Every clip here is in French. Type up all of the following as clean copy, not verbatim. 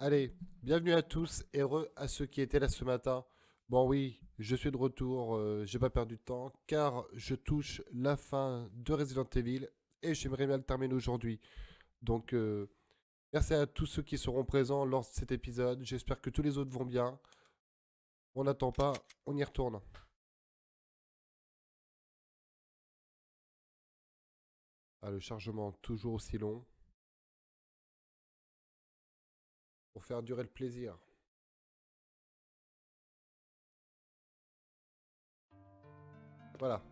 Allez, bienvenue à tous et heureux à ceux qui étaient là ce matin. Bon oui, je suis de retour, j'ai pas perdu de temps car je touche la fin de Resident Evil et j'aimerais bien le terminer aujourd'hui. Donc merci à tous ceux qui seront présents lors de cet épisode. J'espère que tous les autres vont bien. On n'attend pas, on y retourne. Ah, le chargement toujours aussi long pour faire durer le plaisir. Voilà.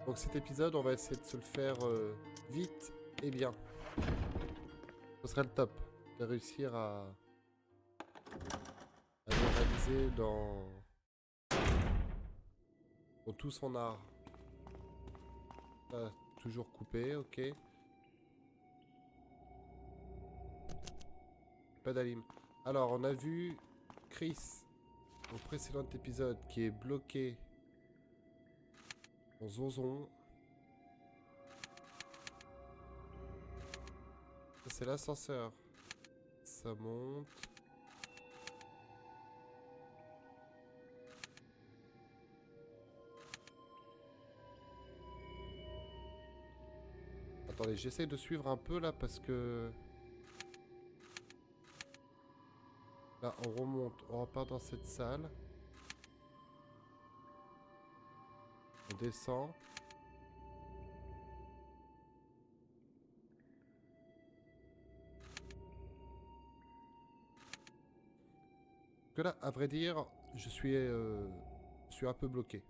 Donc cet épisode, on va essayer de se le faire vite et bien. Ce serait le top de réussir à le réaliser dans tout son art. Ah, toujours coupé, ok. Pas d'alim. Alors, on a vu Chris au précédent épisode qui est bloqué en zonzon. Ça, c'est l'ascenseur. Ça monte. Attendez, j'essaie de suivre un peu là parce que... Là, on remonte, on repart dans cette salle. On descend. Que là, à vrai dire, je suis un peu bloqué.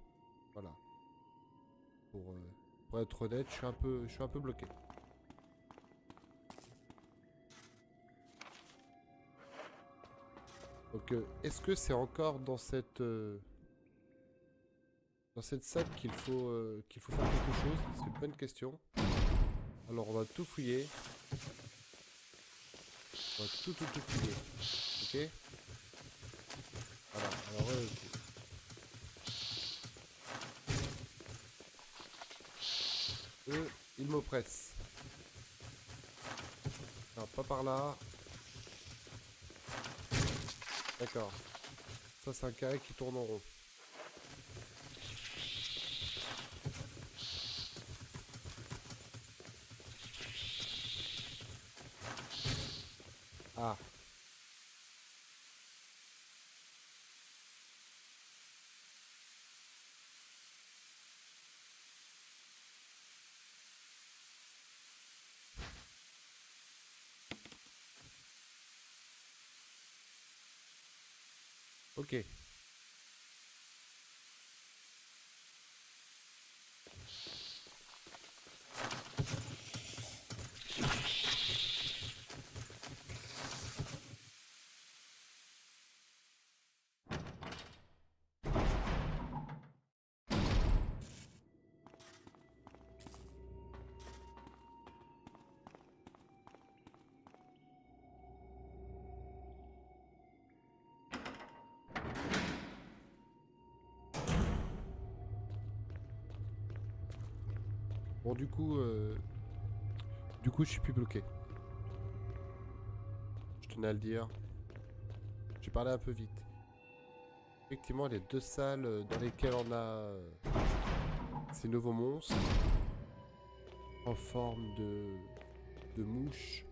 Voilà. Pour être honnête, je suis un peu bloqué. Donc, est-ce que c'est encore dans cette salle qu'il faut faire quelque chose? C'est une bonne question. Alors, on va tout fouiller. On va tout fouiller. Ok. Voilà. Alors, eux, ils m'oppressent. Non, pas par là. D'accord. Ça, c'est un carré qui tourne en rond. Ah. Ok. Bon, du coup, je suis plus bloqué. Je tenais à le dire. J'ai parlé un peu vite. Effectivement, les deux salles dans lesquelles on a ces nouveaux monstres en forme de mouches,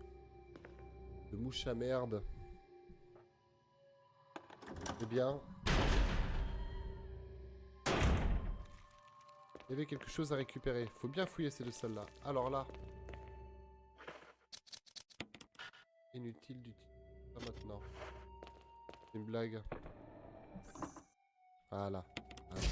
de mouches à merde. Eh bien, il y avait quelque chose à récupérer. Faut bien fouiller ces deux salles-là. Alors là, inutile d'utiliser ça maintenant. C'est une blague. Voilà. Voilà.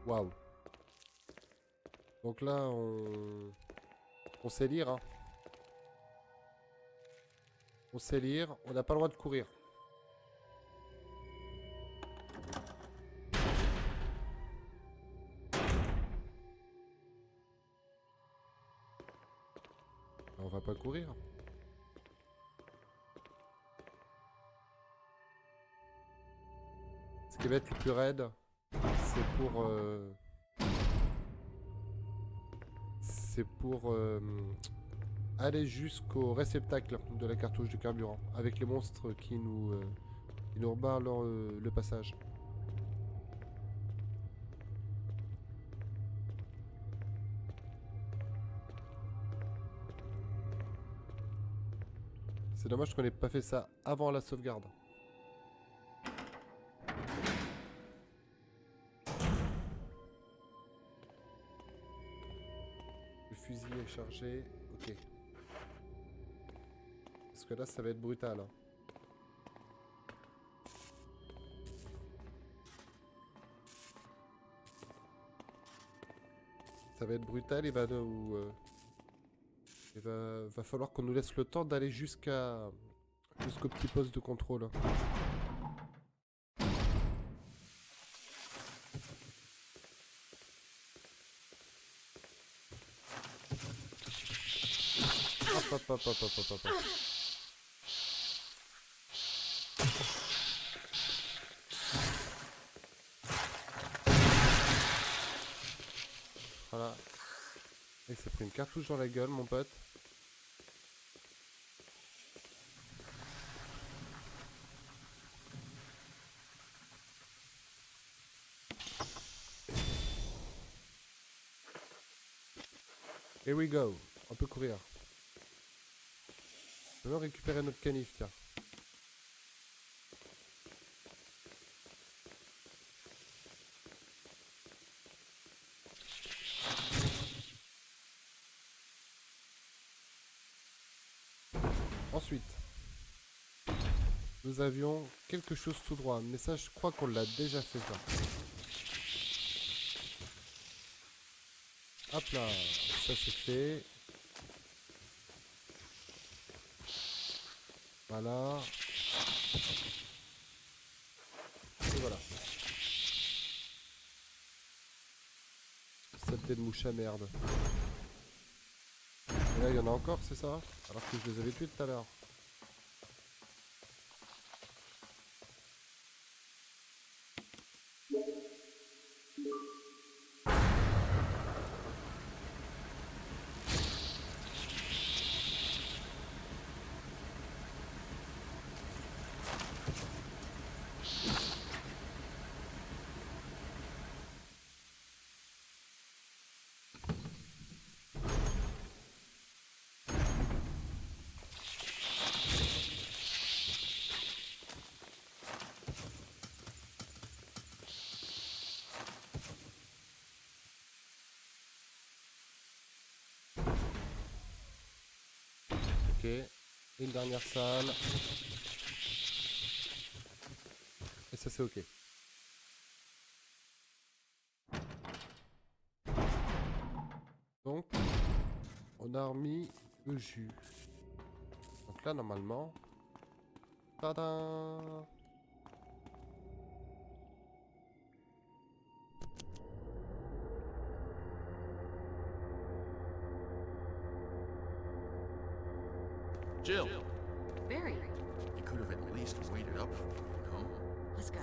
Waouh. Donc là, on sait lire, hein. On sait lire. On n'a pas le droit de courir. va pas courir. Ce qui va être le plus raide, c'est pour aller jusqu'au réceptacle de la cartouche de carburant, avec les monstres qui nous rebarrent le passage. C'est dommage qu'on n'ait pas fait ça avant la sauvegarde. Le fusil est chargé, ok. Parce que là, ça va être brutal. Hein. Ça va être brutal, va falloir qu'on nous laisse le temps d'aller jusqu'au petit poste de contrôle. Hop, hop, hop, hop, hop, hop, hop. Voilà. Il s'est pris une cartouche dans la gueule, mon pote. Here we go. On peut courir. On peut récupérer notre canif, tiens. Ensuite, nous avions quelque chose tout droit, mais ça je crois qu'on l'a déjà fait ça. Hop là, ça c'est fait. Voilà. Et voilà. Saleté de mouche à merde. Et là il y en a encore, c'est ça? Alors que je les avais tués tout à l'heure. Ok. Une dernière salle. Et ça c'est ok. Donc, on a remis le jus. Donc là normalement... Tadam! Jill, Barry, you could have at least waited up for me, you know? let's go.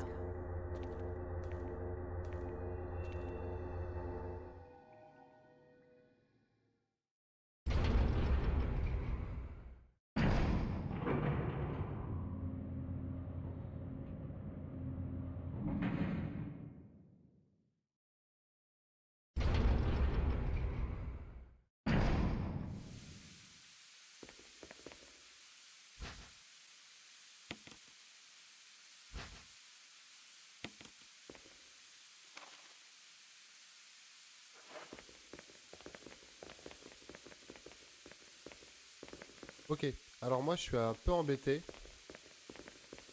Ok, alors moi je suis un peu embêté.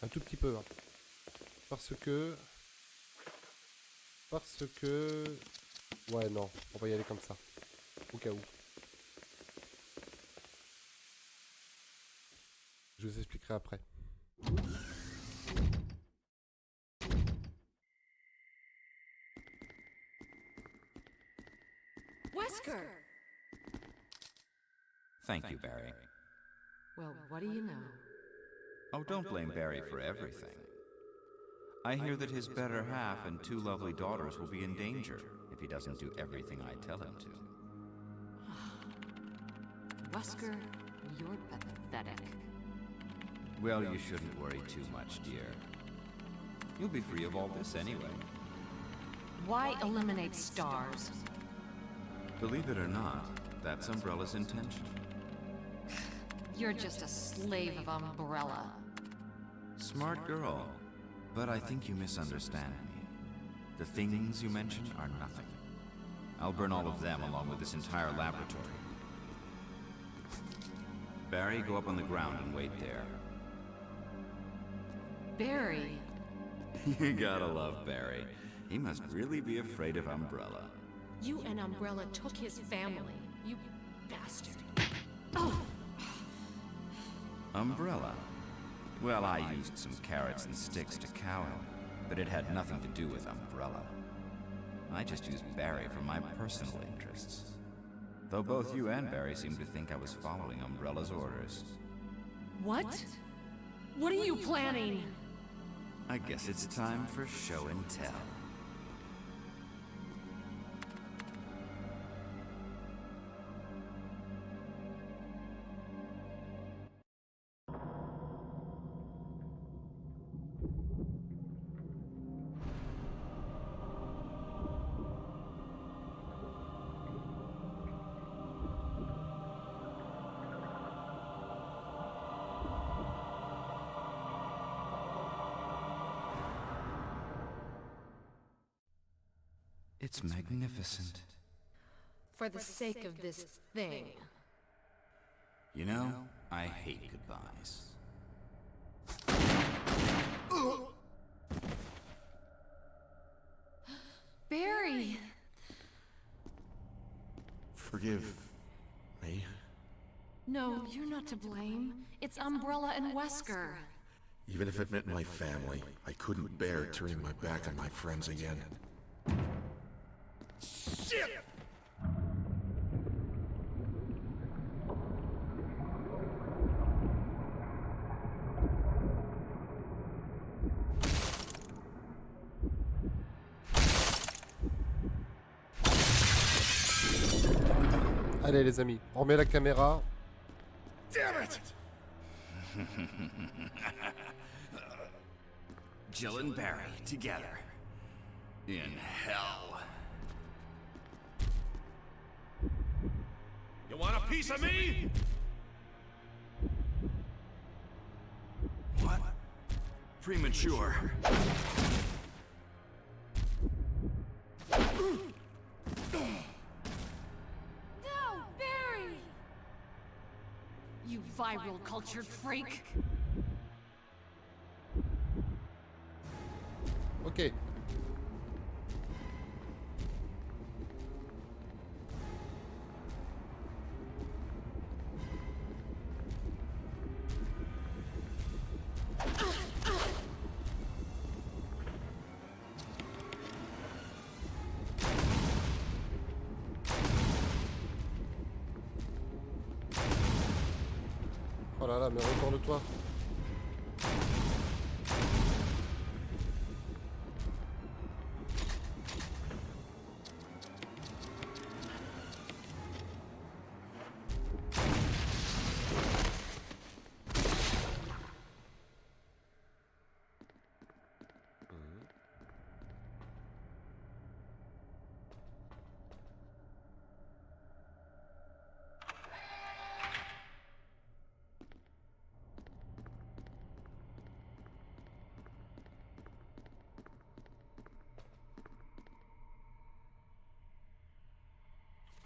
Un tout petit peu. Hein. Parce que... Ouais non, on va y aller comme ça. Au cas où. Je vous expliquerai après. Wesker! Thank you, Barry. Well, what do you know? Oh, don't blame Barry for everything. I hear that his better half and 2 lovely daughters will be in danger if he doesn't do everything I tell him to. Wesker, you're pathetic. Well, you shouldn't worry too much, dear. You'll be free of all this anyway. Why eliminate stars? Believe it or not, that's Umbrella's intention. You're just a slave of Umbrella. Smart girl. But I think you misunderstand me. The things you mentioned are nothing. I'll burn all of them along with this entire laboratory. Barry, go up on the ground and wait there. Barry? You gotta love Barry. He must really be afraid of Umbrella. You and Umbrella took his family. You bastard. Oh! Umbrella? Well, I used some carrots and sticks to cow him, but it had nothing to do with Umbrella. I just used Barry for my personal interests. Though both you and Barry seem to think I was following Umbrella's orders. What? What are you planning? I guess it's time for show and tell. It's magnificent. For the sake of this thing. You know, I hate goodbyes. Barry! Forgive me. No, you're not to blame. It's Umbrella and Wesker. Even if it meant my family, I couldn't bear turning my back on my friends again. Shit! Allez les amis, on remet la caméra. Damn it! Jill and Barry together. In hell. You want a piece of me? What? Premature. No, Barry! You viral cultured freak! Ok. Oh là là, mais retourne-toi.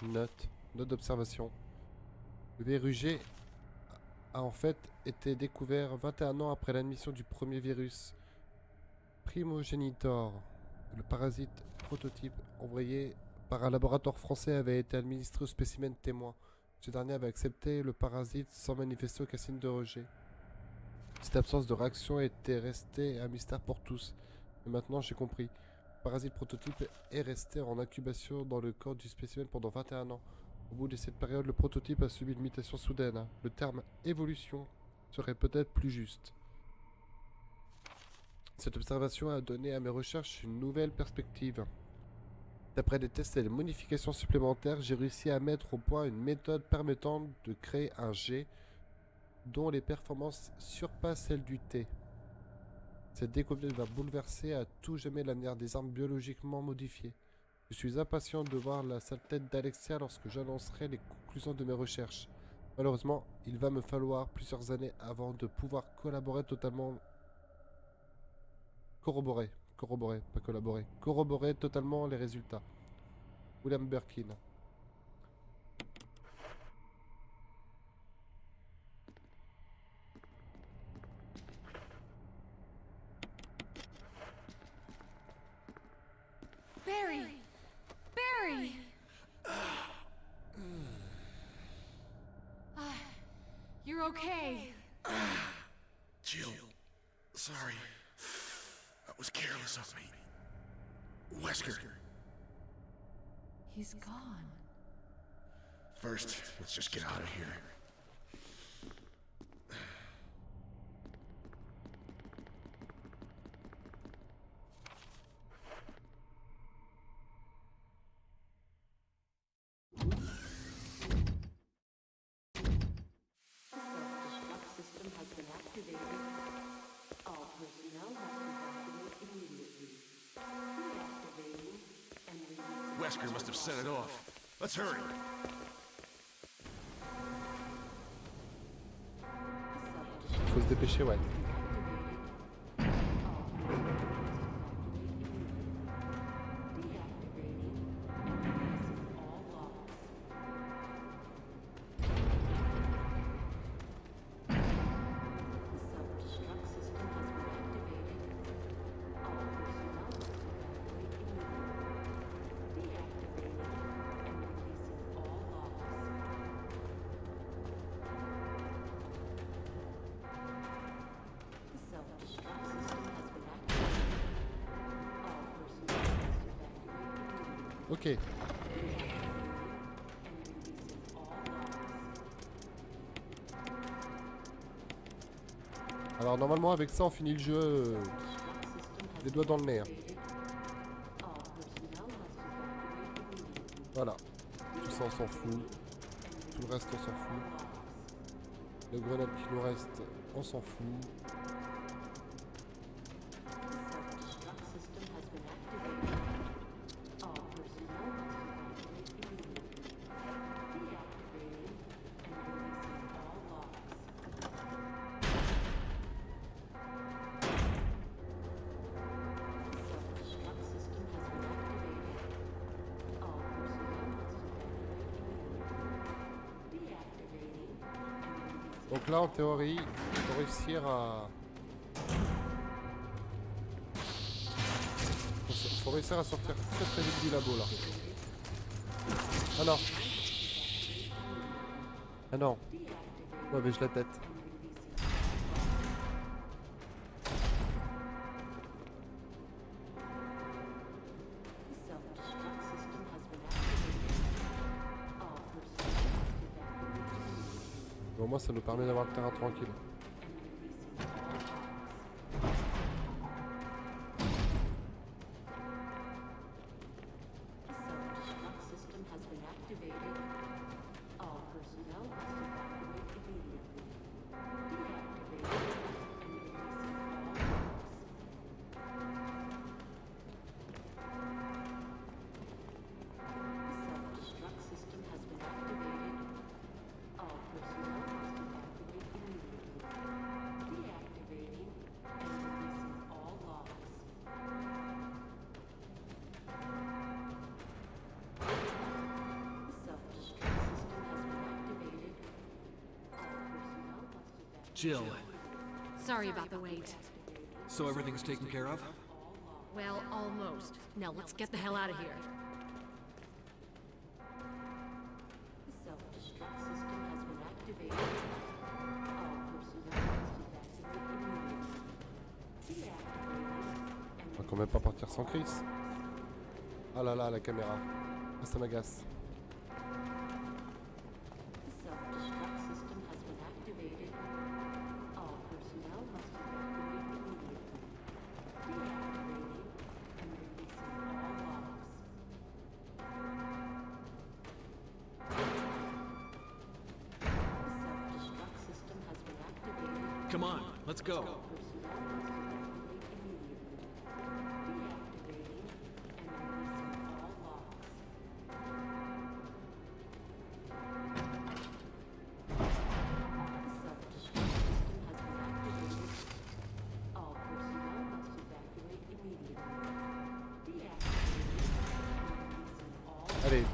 Note d'observation. Le verruger a en fait été découvert 21 ans après l'admission du premier virus Primogenitor. Le parasite prototype envoyé par un laboratoire français avait été administré au spécimen témoin. Ce dernier avait accepté le parasite sans manifester aucun signe de rejet. Cette absence de réaction était restée un mystère pour tous. Mais maintenant j'ai compris. Le parasite prototype est resté en incubation dans le corps du spécimen pendant 21 ans. Au bout de cette période, le prototype a subi une mutation soudaine. Le terme évolution serait peut-être plus juste. Cette observation a donné à mes recherches une nouvelle perspective. D'après des tests et des modifications supplémentaires, j'ai réussi à mettre au point une méthode permettant de créer un G dont les performances surpassent celles du T. Cette découverte va bouleverser à tout jamais l'avenir des armes biologiquement modifiées. Je suis impatient de voir la sale tête d'Alexia lorsque j'annoncerai les conclusions de mes recherches. Malheureusement, il va me falloir plusieurs années avant de pouvoir collaborer totalement... Corroborer totalement les résultats. William Birkin. Barry! Barry! You're okay. Jill, sorry. That was careless of me. Wesker, He's gone. first, let's just get out of here. System has been activated. All personnel must evacuate immediately. Deactivating and releasing. Wesker must have set it off. Let's hurry. Faut se dépêcher, ouais. Ok. Alors normalement avec ça on finit le jeu les doigts dans le nez. Hein. Voilà. Tout ça on s'en fout. Tout le reste on s'en fout. Les grenades qui nous restent on s'en fout. Donc là en théorie, il faut réussir à... Faut réussir à sortir très très vite du labo là. Ah non. Ah non. Ouais mais je la tête. Au moins ça nous permet d'avoir le terrain tranquille. Jill, Sorry about the wait. so everything's taken care of? Well, almost. Now let's get the hell out of here. The self-destruct system has been activated. All personnel must evacuate immediately. Deactivating On va quand même pas partir sans Chris. Ah là là la caméra. Ah ça m'agace. Come on, let's go. Allez,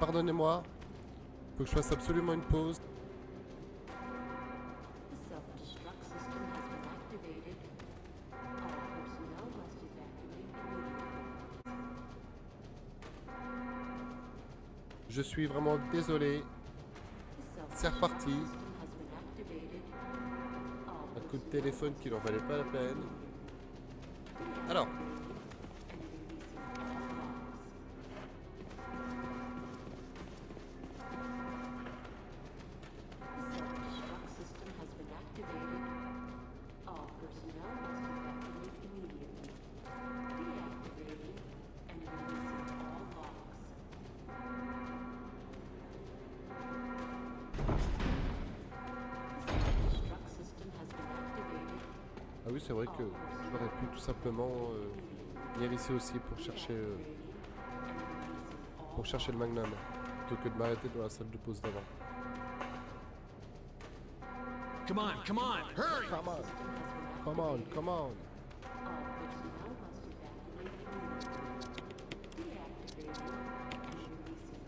pardonnez-moi. Faut que je fasse absolument une pause. Je suis vraiment désolé. C'est reparti. Un coup de téléphone qui n'en valait pas la peine. Alors. Ah oui, c'est vrai que j'aurais pu tout simplement venir ici aussi pour chercher le Magnum, plutôt que de m'arrêter dans la salle de pause d'avant. Come on, come on, hurry! Come on, come on, come on.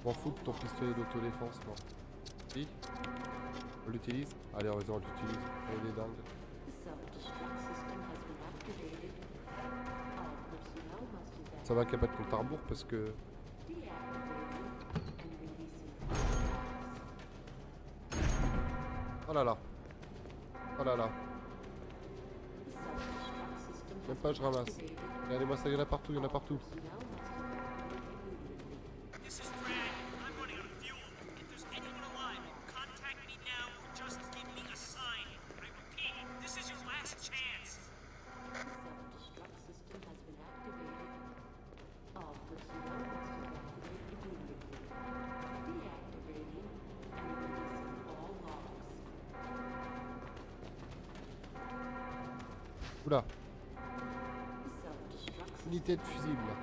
Je m'en fous de ton pistolet d'autodéfense, moi. Si on l'utilise? Allez, vas-y, on l'utilise. On est dingue. Ça va qu'il n'y a pas de compte à rebours parce que... Oh là là. Oh là là. Même pas je ramasse. Regardez-moi ça, il y en a partout, il y en a partout. This is Brad. I'm running out of fuel. If there's anyone alive, contact me now or just give me a sign. I repeat, this is your last chance. Oula. Unité de fusible.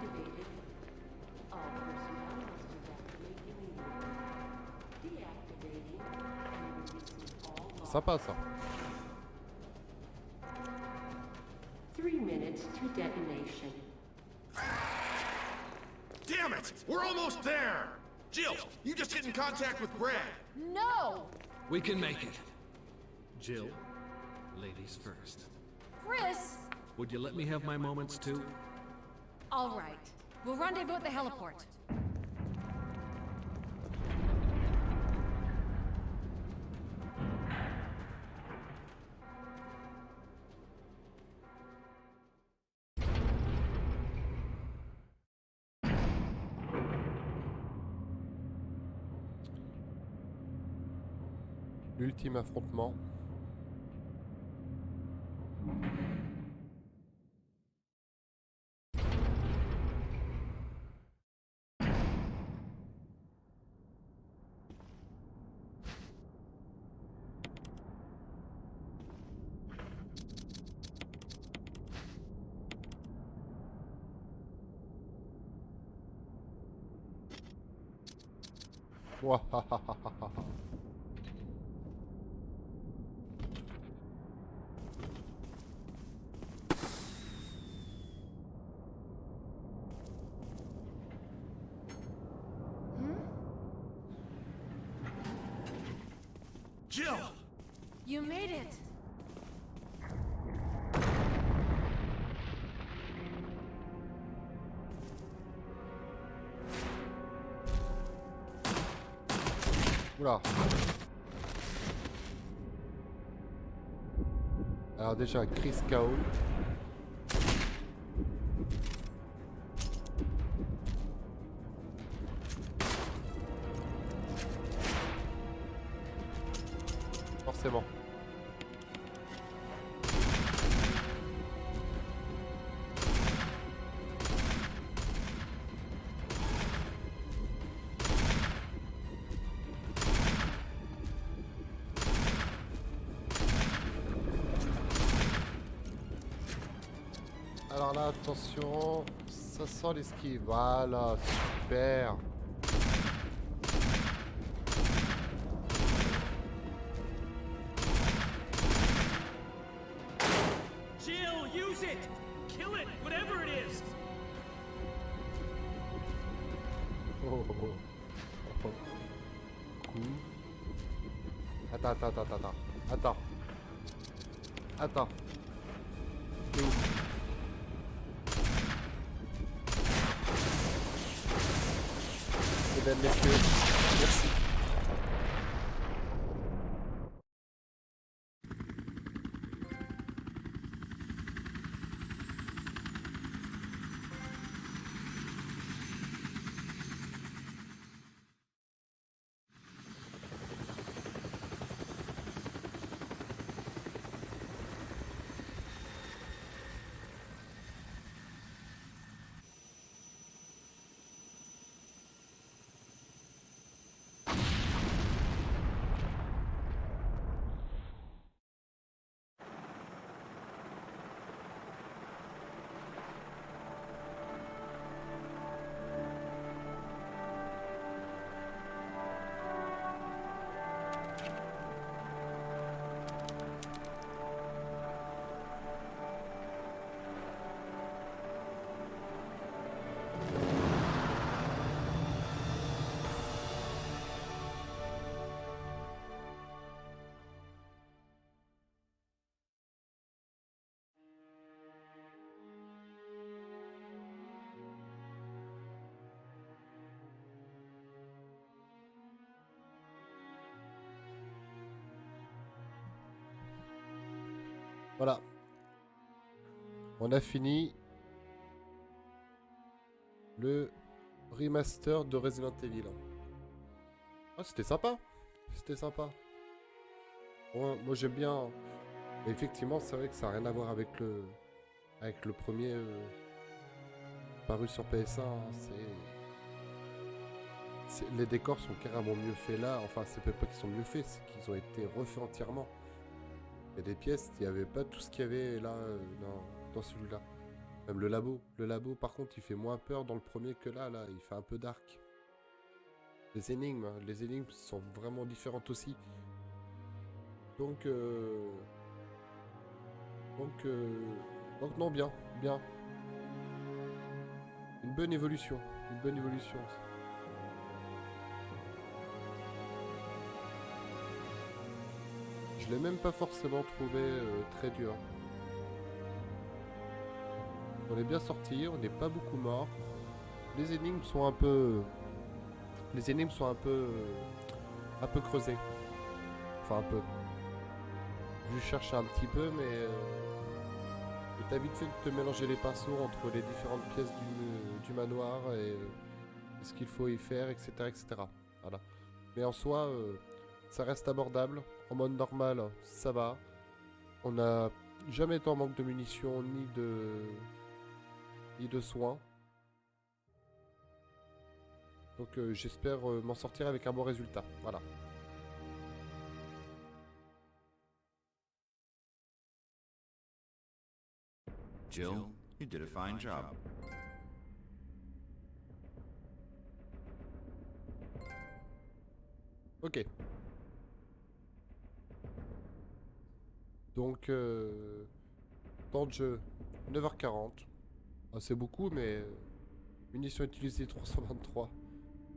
Sympa ça. 3 minutes to detonation. Damn it! We're almost there! Jill, you just get in contact with Brad. No! We can make it. Jill, ladies first. Chris! Would you let me have my moments too? All right. We'll rendezvous at the heliport. L'ultime affrontement. Ouahahaha. Jill! You made it! Oula. Alors déjà Chris KO. Forcément. Alors là, attention. Ça sent l'esquive. Voilà, super. Jill, use it! Kill it, whatever it is! Oh, oh, oh. Oh. Coup. Attends. Attends. T'es où? Mesdames, messieurs, merci. Voilà. On a fini le remaster de Resident Evil. Ah, c'était sympa. C'était sympa. Moi j'aime bien. Mais effectivement, c'est vrai que ça n'a rien à voir avec le premier paru sur PS1. Hein. Les décors sont carrément mieux faits là. Enfin, c'est peut-être pas qu'ils sont mieux faits, c'est qu'ils ont été refaits entièrement. Il y a des pièces, il n'y avait pas tout ce qu'il y avait là dans celui-là. Même le labo. Le labo, par contre, il fait moins peur dans le premier que là. Il fait un peu dark. Les énigmes sont vraiment différentes aussi. Donc non, bien. Une bonne évolution. Je l'ai même pas forcément trouvé très dur. On est bien sorti, on n'est pas beaucoup mort. Les énigmes sont un peu creusées. Enfin un peu. Je cherche un petit peu, mais t'as vite fait de te mélanger les pinceaux entre les différentes pièces du manoir et ce qu'il faut y faire, etc., etc. Voilà. Mais en soi, ça reste abordable. En mode normal, ça va. On n'a jamais été en manque de munitions ni de soins. Donc j'espère m'en sortir avec un bon résultat. Voilà. Jill, you did a fine job. Ok. Donc, temps de jeu, 9h40. Ah, c'est beaucoup, mais munitions utilisées, 323.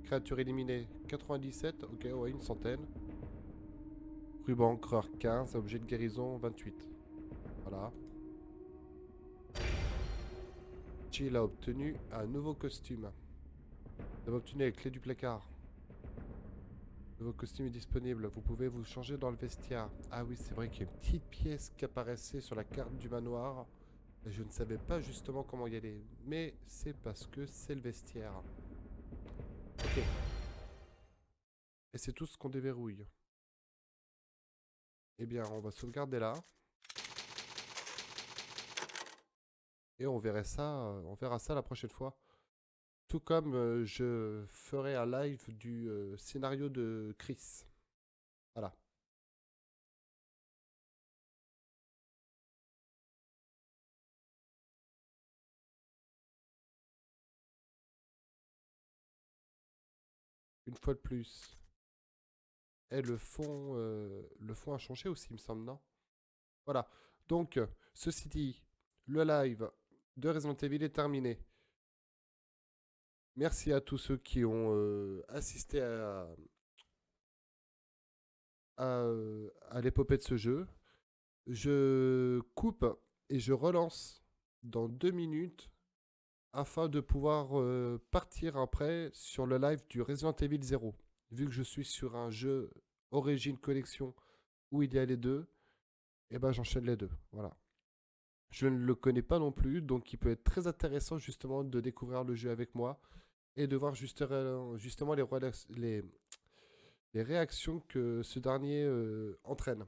Créatures éliminées, 97. Ok, ouais, une centaine. Ruban encreur, 15. Objet de guérison, 28. Voilà. Jill a obtenu un nouveau costume. Vous avez obtenu la clé du placard. Le nouveau costume est disponible. Vous pouvez vous changer dans le vestiaire. Ah oui, c'est vrai qu'il y a une petite pièce qui apparaissait sur la carte du manoir. Et je ne savais pas justement comment y aller. Mais c'est parce que c'est le vestiaire. Ok. Et c'est tout ce qu'on déverrouille. Eh bien, on va sauvegarder là. Et on verra ça la prochaine fois. Tout comme je ferai un live du scénario de Chris. Voilà. une fois de plus. Et le fond a changé aussi, il me semble, non? Voilà. Donc, ceci dit, le live de Resident Evil est terminé. Merci à tous ceux qui ont assisté à l'épopée de ce jeu. Je coupe et je relance dans 2 minutes afin de pouvoir partir après sur le live du Resident Evil 0. Vu que je suis sur un jeu Origin Collection où il y a les deux, et ben j'enchaîne les deux. Voilà. Je ne le connais pas non plus, donc il peut être très intéressant justement de découvrir le jeu avec moi et de voir justement les réactions que ce dernier entraîne.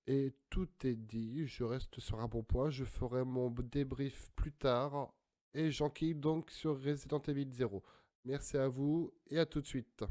Et tout est dit, je reste sur un bon point, je ferai mon débrief plus tard et j'enquille donc sur Resident Evil 0. Merci à vous et à tout de suite.